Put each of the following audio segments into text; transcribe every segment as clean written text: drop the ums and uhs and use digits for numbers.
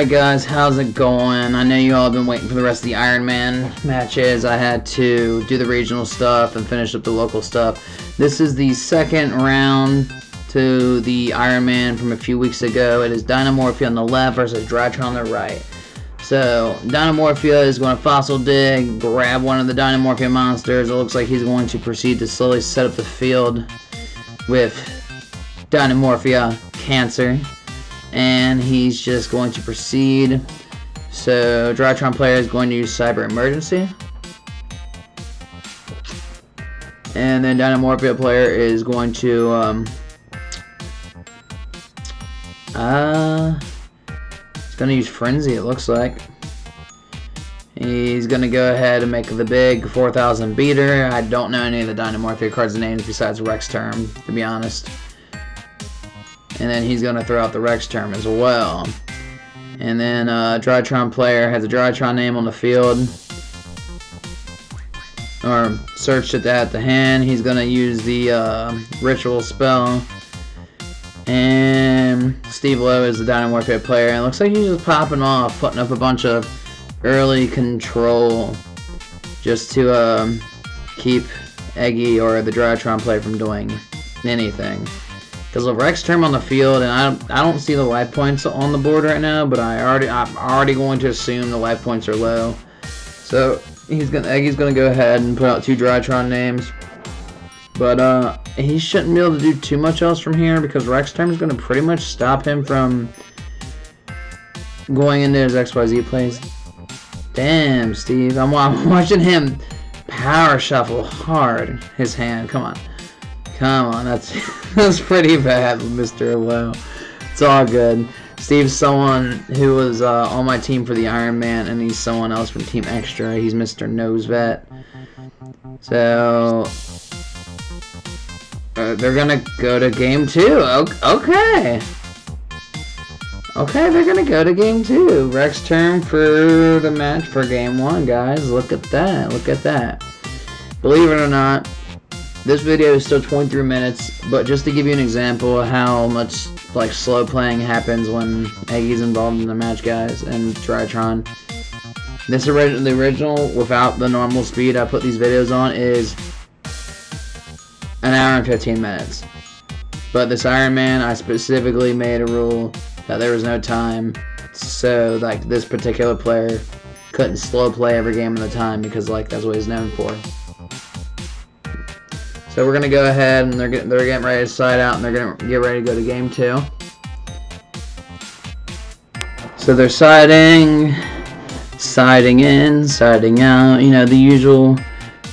Alright guys, how's it going? I know you all have been waiting for the rest of the Iron Man matches. I had to do the regional stuff and finish up the local stuff. This is the second round to the Iron Man from a few weeks ago. It is Dinomorphia on the left versus Drytron on the right. So, Dinomorphia is going to fossil dig, grab one of the Dinomorphia monsters. It looks like he's going to proceed to slowly set up the field with Dinomorphia Cancer. And he's just going to proceed. So, Drytron player is going to use Cyber Emergency. And then Dinomorphia player is going to, he's going to use Frenzy, it looks like. He's going to go ahead and make the big 4,000 beater. I don't know any of the Dinomorphia cards' names besides Rex Term, to be honest. And then he's going to throw out the Rex Term as well. And then Drytron player has a Drytron name on the field. Or searched it at the hand. He's going to use the Ritual spell. And Steve Lowe is the Dinomorphia player. And it looks like he's just popping off, putting up a bunch of early control just to keep Eggy or the Drytron player from doing anything. Because of Rex Term on the field, and I don't see the life points on the board right now, but I'm already going to assume the life points are low. So Eggy's gonna go ahead and put out two Drytron names, but he shouldn't be able to do too much else from here because Rex Term is gonna pretty much stop him from going into his XYZ plays. Damn, Steve, I'm watching him power shuffle hard his hand. Come on. Come on, that's pretty bad, Mr. Lowe. It's all good. Steve's someone who was on my team for the Iron Man, and he's someone else from Team Extra. He's Mr. Nose Vet. So they're gonna go to game 2. Okay. Okay, they're gonna go to game 2. Rex Term for the match for game 1, guys. Look at that. Look at that. Believe it or not, this video is still 23 minutes, but just to give you an example of how much like slow playing happens when Eggy's involved in the match, guys, and Drytron. The original, without the normal speed I put these videos on, is an hour and 15 minutes. But this Iron Man, I specifically made a rule that there was no time, so like this particular player couldn't slow play every game of the time because like that's what he's known for. So we're gonna go ahead and they're getting ready to side out and they're gonna get ready to go to game 2. So they're siding in, siding out. You know, the usual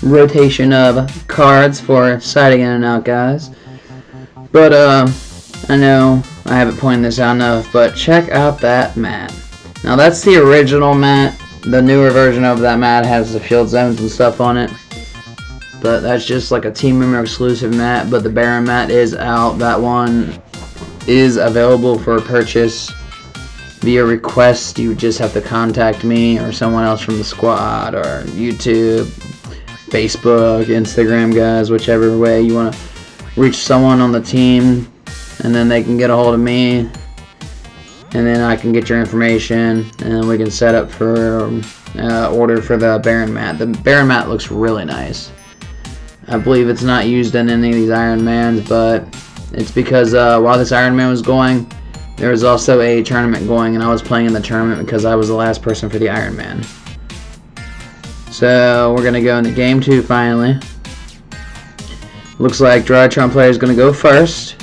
rotation of cards for siding in and out, guys. But I know I haven't pointed this out enough, but check out that mat. Now that's the original mat. The newer version of that mat has the field zones and stuff on it. But that's just like a team member exclusive mat, but the Baron mat is out. That one is available for purchase via request. You just have to contact me or someone else from the squad or YouTube, Facebook, Instagram, guys, whichever way you want to reach someone on the team, and then they can get a hold of me, and then I can get your information, and we can set up for order for the Baron mat. The Baron mat looks really nice. I believe it's not used in any of these Iron Mans, but it's because while this Iron Man was going, there was also a tournament going, and I was playing in the tournament because I was the last person for the Iron Man. So we're going to go into game 2 finally. Looks like Drytron player is going to go first.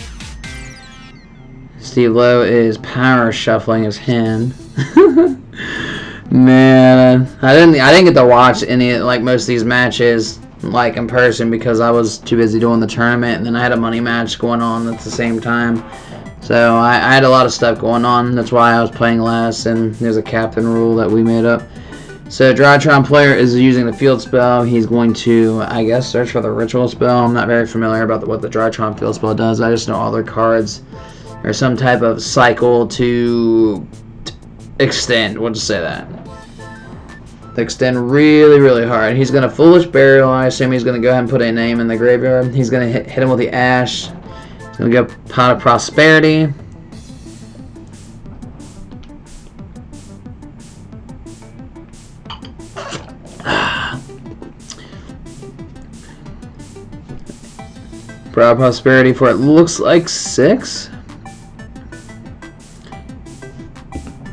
Steve Lowe is power shuffling his hand. Man, I didn't get to watch any like most of these matches like in person because I was too busy doing the tournament, and then I had a money match going on at the same time. So I had a lot of stuff going on. That's why I was playing last, and there's a captain rule that we made up. So Drytron player is using the field spell. He's going to, I guess, search for the ritual spell. I'm not very familiar about what the Drytron field spell does. I just know all their cards are some type of cycle to extend. We'll just say that. Extend really, really hard. He's going to Foolish Burial. I assume he's going to go ahead and put a name in the graveyard. He's going to hit him with the Ash. He's going to go Pot of Prosperity. Broad Prosperity for it looks like 6.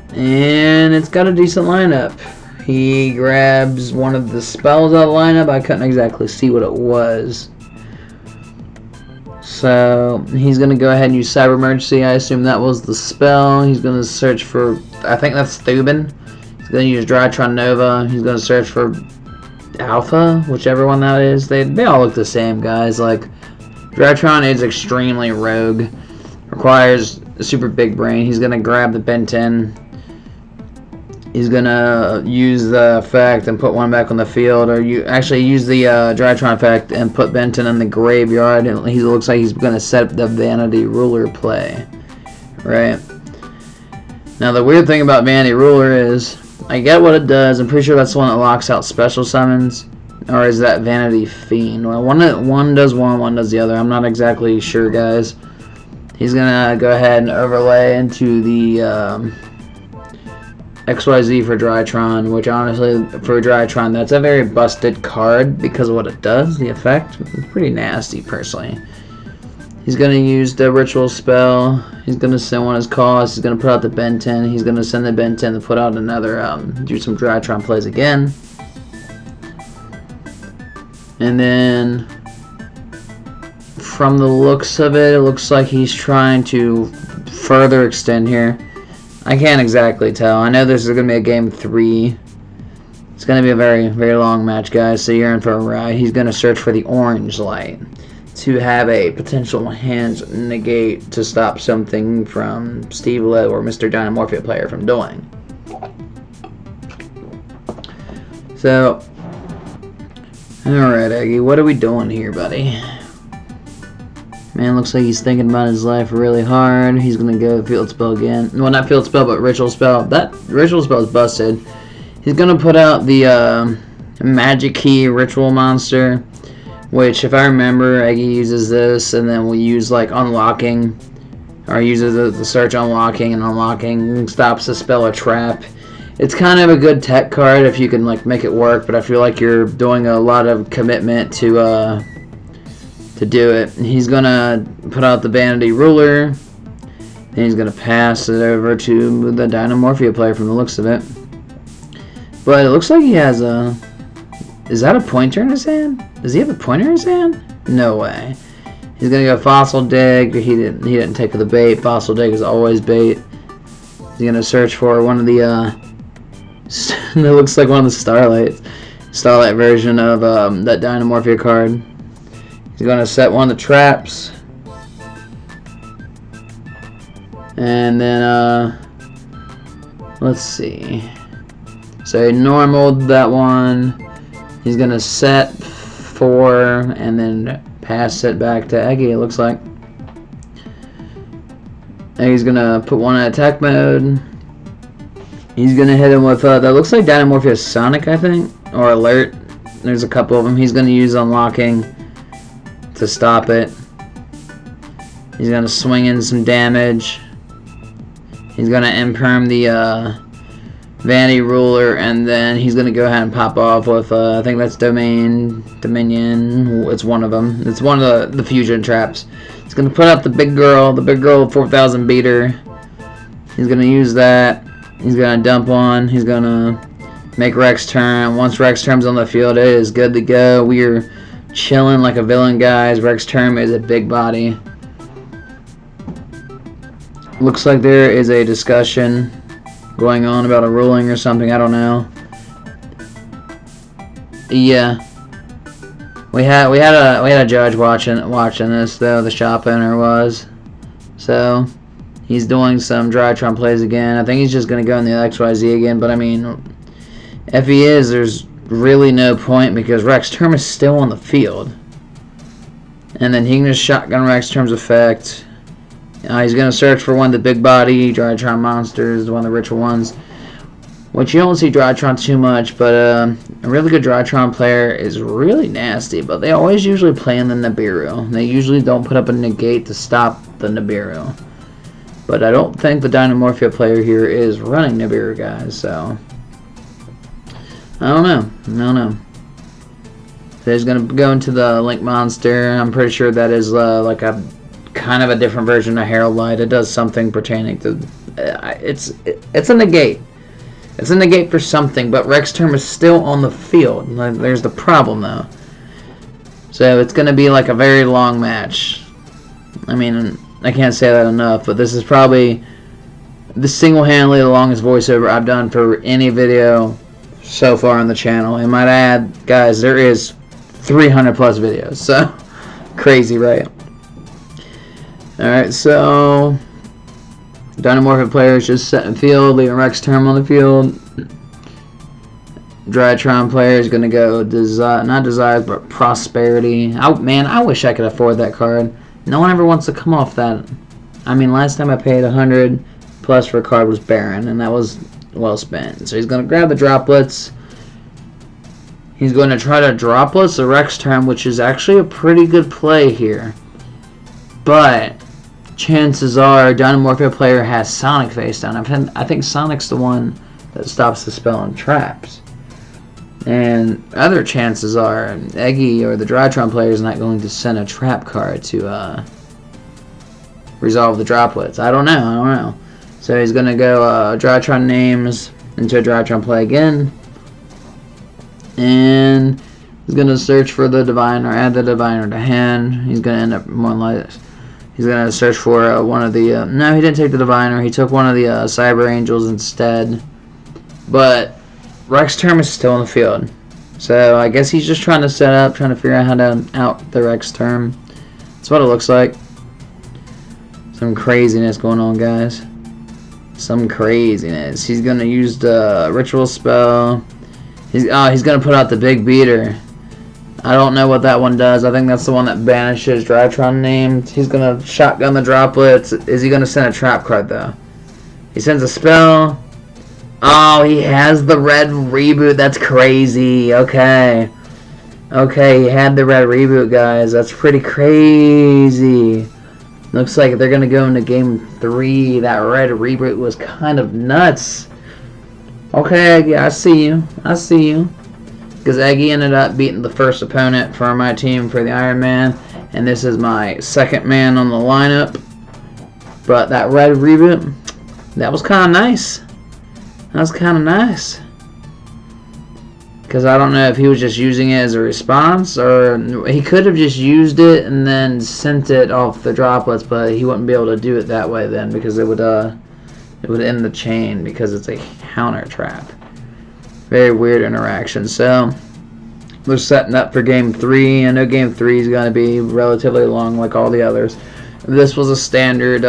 And it's got a decent lineup. He grabs one of the spells out of the lineup. I couldn't exactly see what it was. So he's going to go ahead and use Cyber Emergency. I assume that was the spell. He's going to search for, I think that's Thubin. He's going to use Drytron Nova. He's going to search for Alpha, whichever one that is. They all look the same, guys. Like, Drytron is extremely rogue. Requires a super big brain. He's going to grab the Ben 10. He's going to use the effect and put one back on the field. Or you actually use the Drytron effect and put Ben 10 in the graveyard. And he looks like he's going to set up the Vanity Ruler play. Right? Now, the weird thing about Vanity Ruler is, I get what it does. I'm pretty sure that's the one that locks out special summons. Or is that Vanity Fiend? Well, one does one does the other. I'm not exactly sure, guys. He's going to go ahead and overlay into the XYZ for Drytron, which honestly, for Drytron, that's a very busted card because of what it does, the effect. It's pretty nasty, personally. He's going to use the Ritual spell. He's going to send one of his costs. He's going to put out the Ben 10. He's going to send the Ben 10 to put out another, do some Drytron plays again. And then, from the looks of it, it looks like he's trying to further extend here. I can't exactly tell. I know this is going to be a game 3. It's going to be a very, very long match, guys, so you're in for a ride. He's going to search for the orange light to have a potential hands negate to stop something from Steve Lowe or Mr. Dinomorphia player from doing. So, alright, Eggy, what are we doing here, buddy? Man, looks like he's thinking about his life really hard. He's going to go Field Spell again. Well, not Field Spell, but Ritual Spell. That Ritual Spell is busted. He's going to put out the Magic Key Ritual Monster, which, if I remember, Eggy uses this, and then we use, like, Unlocking, or uses the search Unlocking, and Unlocking stops the spell or trap. It's kind of a good tech card if you can, like, make it work, but I feel like you're doing a lot of commitment to do it. He's gonna put out the Vanity Ruler, and he's gonna pass it over to the Dinomorphia player from the looks of it. But it looks like he has a... Is that a pointer in his hand? Does he have a pointer in his hand? No way. He's gonna go Fossil Dig. He didn't take the bait. Fossil Dig is always bait. He's gonna search for one of the it looks like one of the Starlight version of that Dinomorphia card. He's going to set one of the traps. And then, let's see. So, normal that one. He's going to set 4 and then pass it back to Eggy, it looks like. Eggy's going to put one in attack mode. He's going to hit him with, that looks like Dinomorphia Sonic, I think. Or Alert. There's a couple of them. He's going to use Unlocking to stop it. He's going to swing in some damage. He's going to imperm the Vanity Ruler, and then he's going to go ahead and pop off with, I think that's Dominion. It's one of them. It's one of the fusion traps. He's going to put out the big girl 4000 beater. He's going to use that. He's going to dump one. He's going to make Rex turn. Once Rex turns on the field, it is good to go. We are chilling like a villain, guys. Rex Term is a big body. Looks like there is a discussion going on about a ruling or something. I don't know. Yeah, we had a judge watching this though. The shop owner was. So he's doing some Drytron plays again. I think he's just gonna go in the XYZ again. But I mean, if he is, there's really no point because Rex Term is still on the field. And then he can just shotgun Rex Term's effect. He's going to search for one of the big body Drytron monsters, one of the ritual ones. Which you don't see Drytron too much, but a really good Drytron player is really nasty. But they always usually play in the Nibiru. They usually don't put up a negate to stop the Nibiru. But I don't think the Dinomorphia player here is running Nibiru, guys, so I don't know. So he's gonna go into the Link Monster. I'm pretty sure that is like a kind of a different version of Herald Light. It does something pertaining to it's a negate. It's a negate for something, but Rex Term is still on the field. There's the problem though. So it's gonna be like a very long match. I mean, I can't say that enough, but this is probably single-handedly the longest voiceover I've done for any video so far on the channel. And might add, guys, there is 300 plus videos, so crazy, right? Alright, so Dinomorphia players just set in field, leaving Rex Term on the field. Drytron player is gonna go not Desires, but Prosperity. Man, I wish I could afford that card. No one ever wants to come off that. I mean, last time I paid 100 plus for a card was Baron, and that was well spent. So he's going to grab the droplets. He's going to try to droplets the Rex Term, which is actually a pretty good play here. But chances are Dinomorphia player has Sonic face down. I think Sonic's the one that stops the spell on traps. And other chances are Eggy or the Drytron player is not going to send a trap card to resolve the droplets. I don't know. So he's going to go Drytron names into a Drytron play again. And he's going to search for the Diviner, add the Diviner to hand. He's going to end up more like this. He's going to search for one of the... no, he didn't take the Diviner. He took one of the Cyber Angels instead. But Rex Term is still in the field. So I guess he's just trying to set up, trying to figure out how to out the Rex Term. That's what it looks like. Some craziness going on, guys. Some craziness. He's going to use the Ritual Spell. He's going to put out the Big Beater. I don't know what that one does. I think that's the one that banishes Drytron named. He's going to shotgun the droplets. Is he going to send a trap card, though? He sends a spell. Oh, he has the red reboot. That's crazy. Okay. Okay, he had the red reboot, guys. That's pretty crazy. Looks like they're going to go into game 3. That red reboot was kind of nuts. Okay, I see you. I see you. Because Eggy ended up beating the first opponent for my team for the Iron Man. And this is my second man on the lineup. But that red reboot, that was kind of nice. That was kind of nice. Because I don't know if he was just using it as a response, or he could have just used it and then sent it off the droplets, but he wouldn't be able to do it that way then, because it would end the chain, because it's a counter trap. Very weird interaction. So we're setting up for game 3. I know game 3 is going to be relatively long, like all the others. This was a standard.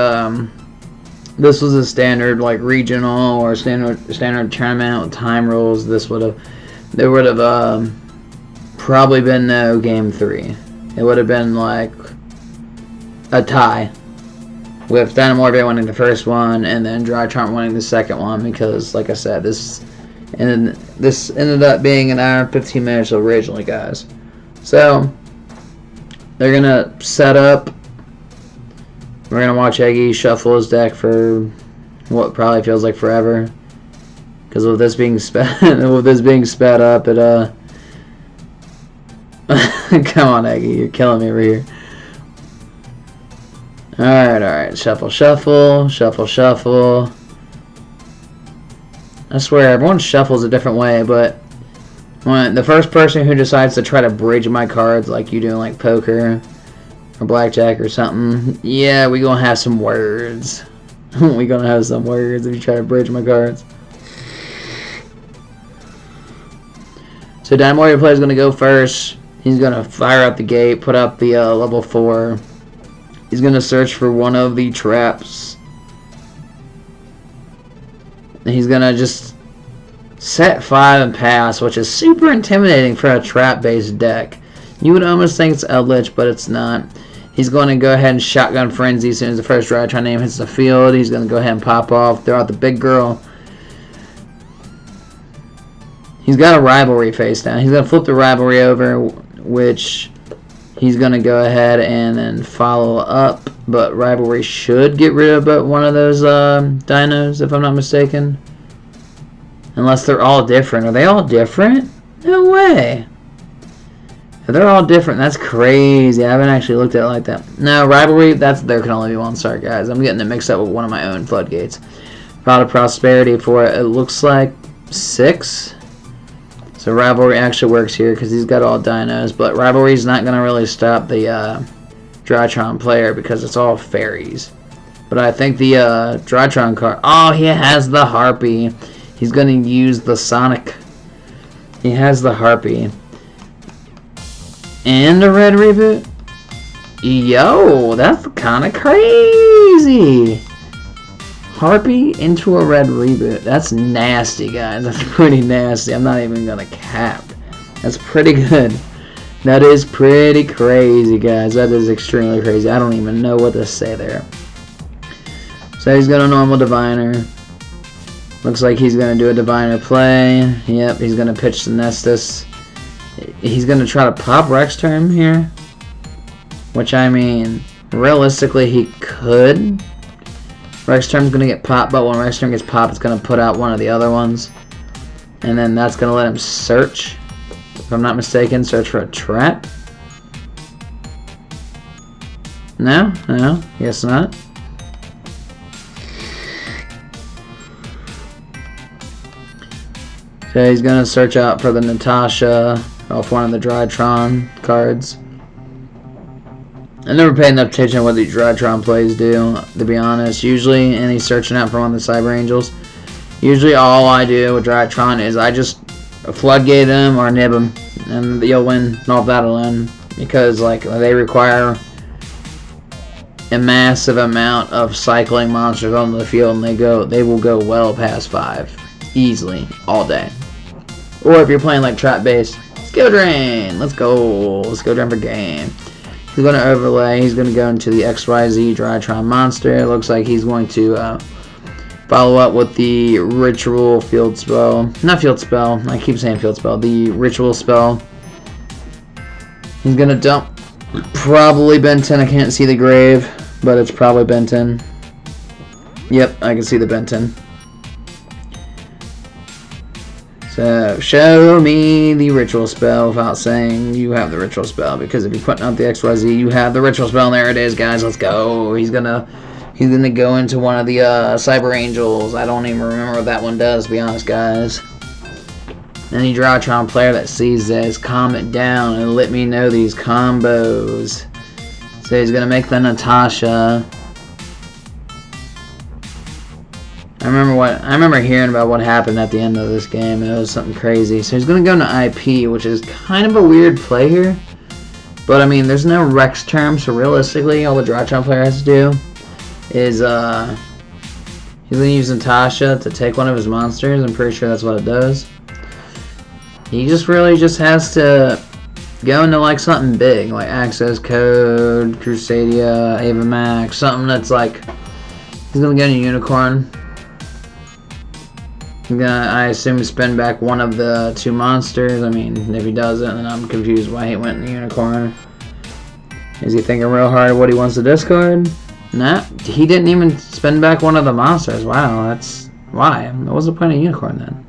This was a standard like regional or standard tournament with time rules. There would have probably been no game 3. It would have been like a tie with Dinomorphia winning the first one and then Drytron winning the second one, because like I said, this ended up being an hour and 15 minutes originally, guys. So they're gonna set up. We're gonna watch Eggy shuffle his deck for what probably feels like forever, because with this being sped up, it come on, Eggy, you're killing me over here. Alright, shuffle, shuffle, shuffle, shuffle. I swear, everyone shuffles a different way, but when the first person who decides to try to bridge my cards, like you do like poker or blackjack or something, yeah, we gonna have some words. We gonna have some words if you try to bridge my cards. So Dinomorphia player is gonna go first. He's gonna fire out the gate, put up the level 4. He's gonna search for one of the traps. And he's gonna just set 5 and pass, which is super intimidating for a trap-based deck. You would almost think it's Eldritch, but it's not. He's going to go ahead and shotgun Frenzy as soon as the first Drytron name hits the field. He's going to go ahead and pop off, throw out the big girl. He's got a Rivalry face down. He's going to flip the Rivalry over, which he's going to go ahead and then follow up. But Rivalry should get rid of but one of those dinos, if I'm not mistaken. Unless they're all different. Are they all different? No way. They're all different. That's crazy. I haven't actually looked at it like that. No, Rivalry, there can only be one star, guys. I'm getting it mixed up with one of my own floodgates. Pot of Prosperity for it looks like 6. So Rivalry actually works here because he's got all dinos. But Rivalry's not going to really stop the Drytron player because it's all fairies. But I think the Drytron card... Oh, he has the Harpy. He's going to use the Sonic. He has the Harpy. And a red reboot? Yo, that's kind of crazy. Harpy into a red reboot. That's nasty, guys. That's pretty nasty. I'm not even going to cap. That's pretty good. That is pretty crazy, guys. That is extremely crazy. I don't even know what to say there. So he's got a normal Diviner. Looks like he's going to do a Diviner play. Yep, he's going to pitch the Nestus. He's going to try to pop Rex Term here. Which, I mean, realistically, he could. Rex Term's going to get popped, but when Rex Term gets popped, it's going to put out one of the other ones. And then that's going to let him search. If I'm not mistaken, search for a trap. No? No? Guess not. So he's going to search out for the Natasha off one of the Drytron cards. I never pay enough attention to what these Drytron plays do, to be honest. Usually, and he's searching out for one of the Cyber Angels. Usually all I do with Drytron is I just floodgate him or nib him, and you'll win off that alone. Because like they require a massive amount of cycling monsters on the field, and they will go well past 5 easily all day. Or if you're playing like trap based, Skill Drain. Let's go. Skill Drain for game. He's going to overlay. He's going to go into the XYZ Drytron monster. It looks like he's going to follow up with the Ritual Field Spell. Not Field Spell. I keep saying Field Spell. The Ritual Spell. He's going to dump probably Benton. I can't see the grave, but it's probably Benton. Yep, I can see the Benton. So, show me the Ritual Spell without saying you have the Ritual Spell, because if you're putting out the XYZ, you have the Ritual Spell, and there it is, guys. Let's go. He's gonna go into one of the Cyber Angels. I don't even remember what that one does, to be honest, guys. Any Drytron player that sees this, comment down and let me know these combos. So he's gonna make the Natasha. I remember hearing about what happened at the end of this game, and it was something crazy. So he's going to go into IP, which is kind of a weird play here. But, I mean, there's no Rex term, so realistically, all the Drytron player has to do is, he's going to use Natasha to take one of his monsters. I'm pretty sure that's what it does. He just really just has to go into, like, something big, like Access Code, Crusadia, Ava Max, something that's, like, he's going to get a Unicorn. He's gonna, I assume, spin back one of the 2 monsters. I mean, if he doesn't, then I'm confused why he went in the Unicorn. Is he thinking real hard what he wants to discard? Nah, he didn't even spin back one of the monsters. Wow, that's... Why? What was the point of Unicorn then?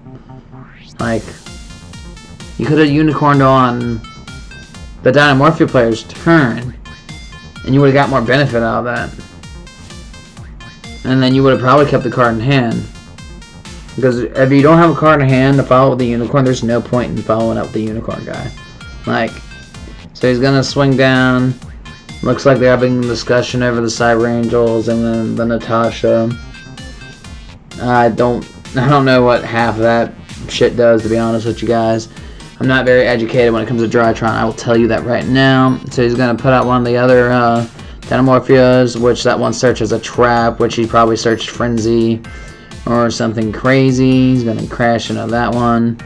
Like, you could have Unicorned on the Dinomorphia player's turn, and you would have got more benefit out of that. And then you would have probably kept the card in hand. Because if you don't have a card in hand to follow with the Unicorn, there's no point in following up the Unicorn guy. Like, so he's going to swing down. Looks like they're having a discussion over the Cyber Angels and then the Natasha. I don't know what half of that shit does, to be honest with you guys. I'm not very educated when it comes to Drytron. I will tell you that right now. So he's going to put out one of the other Dinomorphias, which that one searches a trap, which he probably searched Frenzy or something crazy. He's going to crash into that one.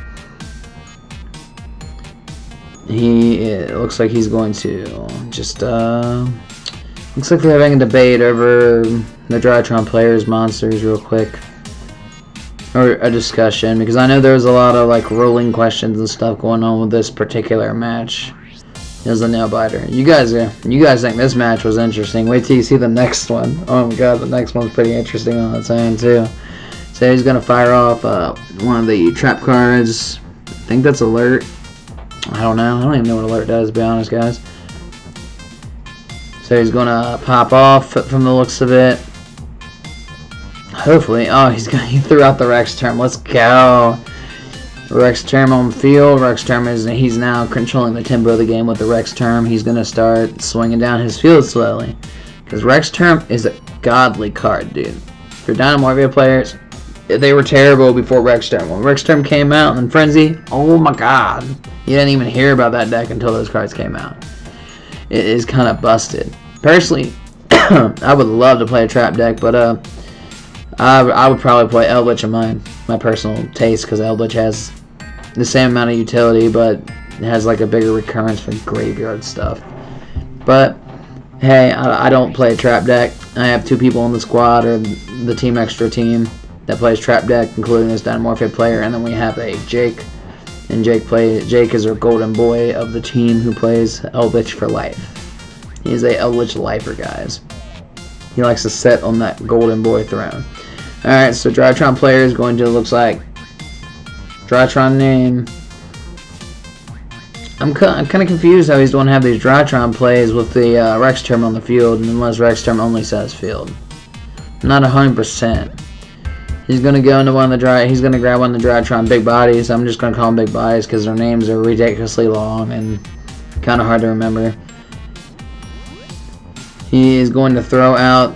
It looks like he's going to just, looks like they're having a debate over the Drytron players' monsters real quick. Or a discussion, because I know there's a lot of, like, rolling questions and stuff going on with this particular match. It was a nail biter. You guys think this match was interesting. Wait till you see the next one. Oh my god, the next one's pretty interesting on its own, too. So he's going to fire off one of the trap cards. I think that's Alert. I don't know. I don't even know what alert does, to be honest, guys. So he's gonna pop off from the looks of it. Hopefully. Oh, he threw out the Rex term. Let's go. Rex term on the field. Rex term he's now controlling the tempo of the game with the Rex term. He's gonna start swinging down his field slowly, because Rex term is a godly card, dude. For Dinomorphia players, they were terrible before Rex term. When Rex term came out in Frenzy, oh my god, you didn't even hear about that deck until those cards came out. It is kind of busted. Personally, I would love to play a trap deck, but I would probably play Eldritch in my personal taste, because Eldritch has the same amount of utility, but it has like a bigger recurrence for graveyard stuff. But hey, I don't play a trap deck. I have 2 people in the squad, or the team extra team, that plays trap deck, including this Dinomorphia player, and then we have a Jake. And Jake is our golden boy of the team who plays Eldritch for life. He's a Eldritch lifer, guys. He likes to sit on that golden boy throne. Alright, so Drytron player is going to, looks like, Drytron name. I'm kind of confused how he's going to have these Drytron plays with the Rex term on the field, unless Rex term only says field. Not 100%. He's gonna go into one of the he's gonna grab one of the Drytron big bodies. I'm just gonna call them big bodies because their names are ridiculously long and kind of hard to remember. He is going to throw out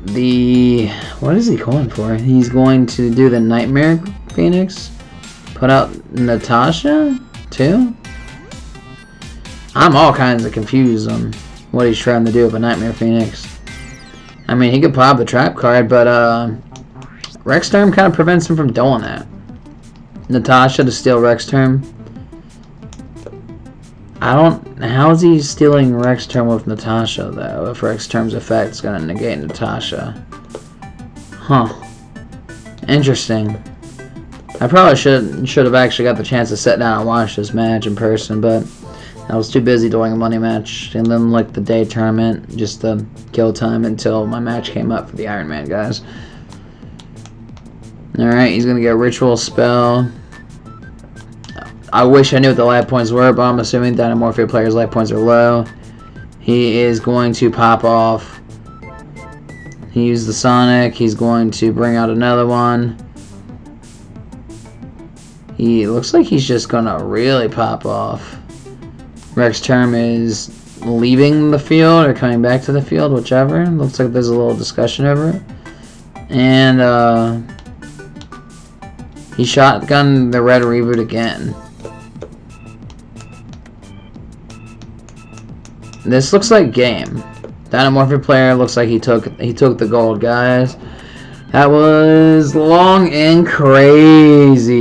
the, what is he going for? He's going to do the Nightmare Phoenix. Put out Natasha too. I'm all kinds of confused on what he's trying to do with a Nightmare Phoenix. I mean, he could pop the trap card, but Rex term kind of prevents him from doing that. Natasha to steal Rex term. How is he stealing Rex term with Natasha though? If Rex term's effect is gonna negate Natasha. Huh. Interesting. I probably should have actually got the chance to sit down and watch this match in person, but I was too busy doing a money match and then like the day tournament just to kill time until my match came up for the Iron Man guys. Alright, he's going to get a Ritual Spell. I wish I knew what the life points were, but I'm assuming Dinomorphia players' life points are low. He is going to pop off. He used the Sonic. He's going to bring out another one. He looks like he's just going to really pop off. Rex term is leaving the field or coming back to the field, whichever. Looks like there's a little discussion over it. And, he shotgunned the red reboot again. This looks like game. Dinomorphia player looks like he took the gold, guys. That was long and crazy.